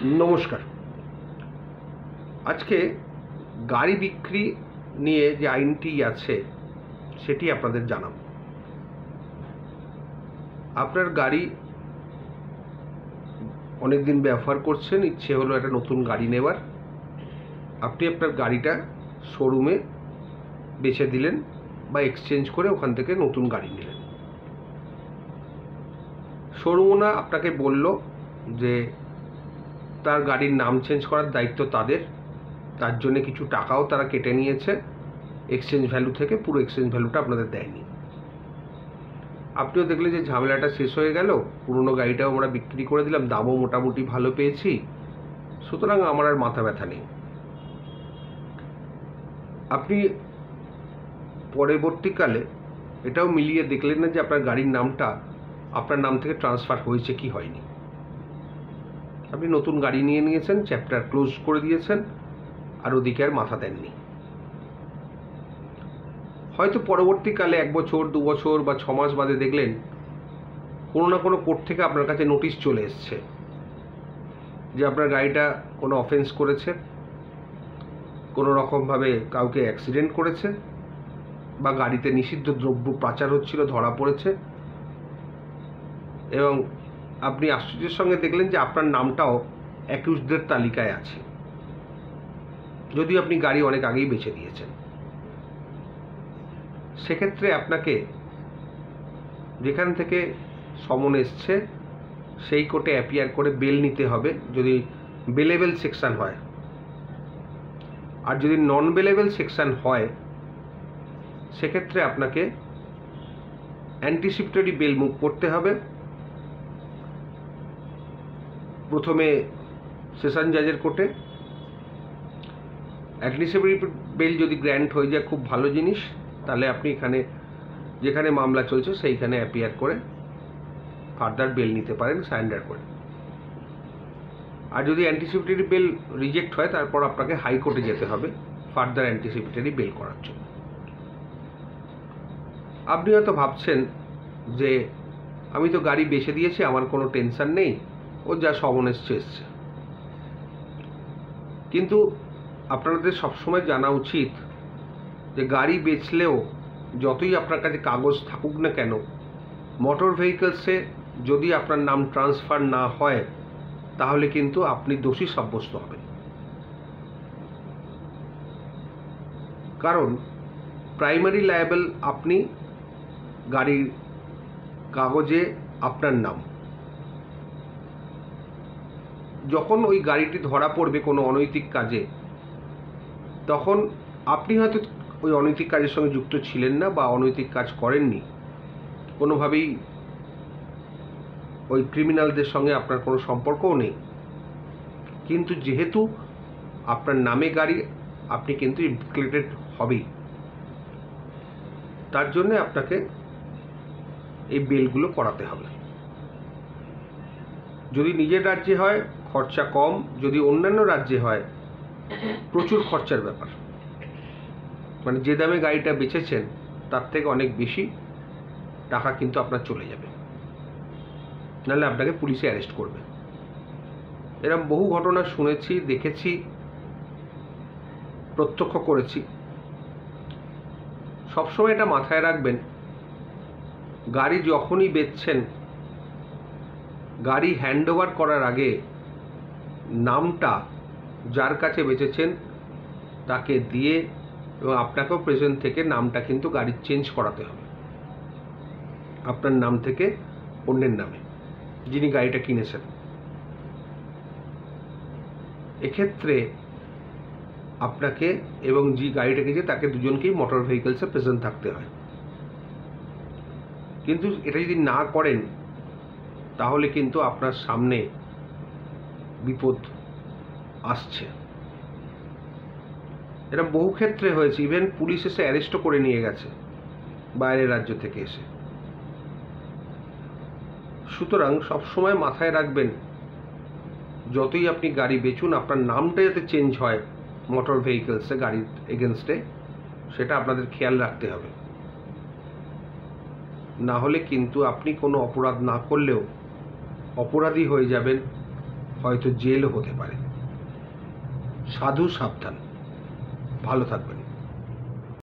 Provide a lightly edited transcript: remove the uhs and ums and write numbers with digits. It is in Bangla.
নমস্কার। আজকে গাড়ি বিক্রি নিয়ে যে আইনটি আছে সেটি আপনাদের জানাবো। আপনার গাড়ি অনেক দিন ব্যবহার করছেন, ইচ্ছে হলো একটা নতুন গাড়ি নেওয়ার। আপনি আপনার গাড়িটা শোরুমে বেচে দিলেন বা এক্সচেঞ্জ করে ওখান থেকে নতুন গাড়ি নিলেন। শোরুম ওনার আপনাকে বলল যে তার গাড়ির নাম চেঞ্জ করার দায়িত্ব তাদের, তার জন্য কিছু টাকাও তারা কেটে নিয়েছে এক্সচেঞ্জ ভ্যালু থেকে, পুরো এক্সচেঞ্জ ভ্যালুটা আপনাদের দেয়নি। আপনিও দেখলেন যে ঝামেলাটা শেষ হয়ে গেল, পুরনো গাড়িটাও আমরা বিক্রি করে দিলাম, দামও মোটামুটি ভালো পেয়েছি, সুতরাং আমার আর মাথা ব্যথা নেই। আপনি পরবর্তীকালে এটাও মিলিয়ে দেখলেন না যে আপনার গাড়ির নামটা আপনার নাম থেকে ট্রান্সফার হয়েছে কি হয়নি। আপনি নতুন গাড়ি নিয়ে নিয়েছেন, চ্যাপ্টার ক্লোজ করে দিয়েছেন, আর ওদিকে আর মাথা দেননি। হয়তো পরবর্তীকালে 1 বছর 2 বছর বা 6 মাস বাদে দেখলেন কোনো না কোনো কোর্ট থেকে আপনার কাছে নোটিশ চলে এসছে যে আপনার গাড়িটা কোনো অফেন্স করেছে, কোনো রকমভাবে কাউকে অ্যাক্সিডেন্ট করেছে, বা গাড়িতে নিষিদ্ধ দ্রব্য পাচার হচ্ছিল, ধরা পড়েছে, এবং আপনি আশ্চর্যের সঙ্গে দেখলেন যে আপনার নামটাও অ্যাকিউজদের তালিকায় আছে, যদিও আপনি গাড়ি অনেক আগেই বেচে দিয়েছেন। সেক্ষেত্রে আপনাকে যেখান থেকে সমন এসছে সেই কোর্টে অ্যাপিয়ার করে বেল নিতে হবে, যদি বেলেবল সেকশন হয়। আর যদি নন বেলেবল সেকশন হয় সেক্ষেত্রে আপনাকে অ্যান্টিসিপেটরি বেল মুভ করতে হবে। প্রথমে সেশন জাজের কোর্টে অ্যান্টিসিপেটরি বেল যদি গ্র্যান্ট হয়ে যায় খুব ভালো জিনিস, তাহলে আপনি এখানে যেখানে মামলা চলছে সেইখানে অ্যাপিয়ার করে ফার্দার বেল নিতে পারেন সারেন্ডার করে। আর যদি অ্যান্টিসিপেটরি বেল রিজেক্ট হয় তারপর আপনাকে হাইকোর্টে যেতে হবে ফার্দার অ্যান্টিসিপেটরি বেল করার জন্য। আপনি হয়তো ভাবছেন যে আমি তো গাড়ি বেচে দিয়েছি, আমার কোনো টেনশন নেই, ও যা সমন এসছে। কিন্তু আপনাদের সবসময় জানা উচিত যে গাড়ি বেচলেও যতই আপনার কাছে কাগজ থাকুক না কেন, মোটর ভেহিকলসে যদি আপনার নাম ট্রান্সফার না হয় তাহলে কিন্তু আপনি দোষী সাব্যস্ত হবেন। কারণ প্রাইমারি লায়াবল আপনি, গাড়ির কাগজে আপনার নাম। যখন ওই গাড়িটি ধরা পড়বে কোনো অনৈতিক কাজে, তখন আপনি হয়তো ওই অনৈতিক কাজের সঙ্গে যুক্ত ছিলেন না বা অনৈতিক কাজ করেননি, কোনোভাবেই ওই ক্রিমিনালদের সঙ্গে আপনার কোনো সম্পর্কও নেই, কিন্তু যেহেতু আপনার নামে গাড়ি, আপনি কিন্তু ইমপ্লিকেটেড হবেই। তার জন্য আপনাকে এই বেলগুলো করাতে হবে। যদি নিজের রাজ্যে হয় খরচা কম, যদি অন্যান্য রাজ্যে হয় প্রচুর খরচার ব্যাপার। মানে যে দামে গাড়িটা বেচেছেন তার থেকে অনেক বেশি টাকা কিন্তু আপনার চলে যাবে, নাহলে আপনাকে পুলিশে অ্যারেস্ট করবে। এরকম বহু ঘটনা শুনেছি, দেখেছি, প্রত্যক্ষ করেছি। সবসময় এটা মাথায় রাখবেন, গাড়ি যখনই বেচছেন, গাড়ি হ্যান্ড ওভার করার আগে নামটা যার কাছে বেচেছেন তাকে দিয়ে, এবং আপনাকেও প্রেজেন্ট থেকে নামটা কিন্তু গাড়ির চেঞ্জ করাতে হবে, আপনার নাম থেকে অন্যের নামে, যিনি গাড়িটা কিনেছেন। এক্ষেত্রে আপনাকে এবং যে গাড়িটা কিনেছে তাকে দুজনকেই মোটর ভেহিকলসে প্রেজেন্ট থাকতে হয়। কিন্তু এটা যদি না করেন তাহলে কিন্তু আপনার সামনে বিপদ আসছে। এটা বহু ক্ষেত্রে হয়েছে, ইভেন পুলিশ এসে অ্যারেস্টও করে নিয়ে গেছে বাইরের রাজ্য থেকে এসে। সুতরাং সবসময় মাথায় রাখবেন, যতই আপনি গাড়ি বেচুন আপনার নামটা যাতে চেঞ্জ হয় মোটর ভেহিকলসে গাড়ির এগেনস্টে, সেটা আপনাদের খেয়াল রাখতে হবে। না হলে কিন্তু আপনি কোনো অপরাধ না করলেও অপরাধী হয়ে যাবেন হয়তো জেলও হতে পারে। সাধু সাবধান। ভালো থাকবেন।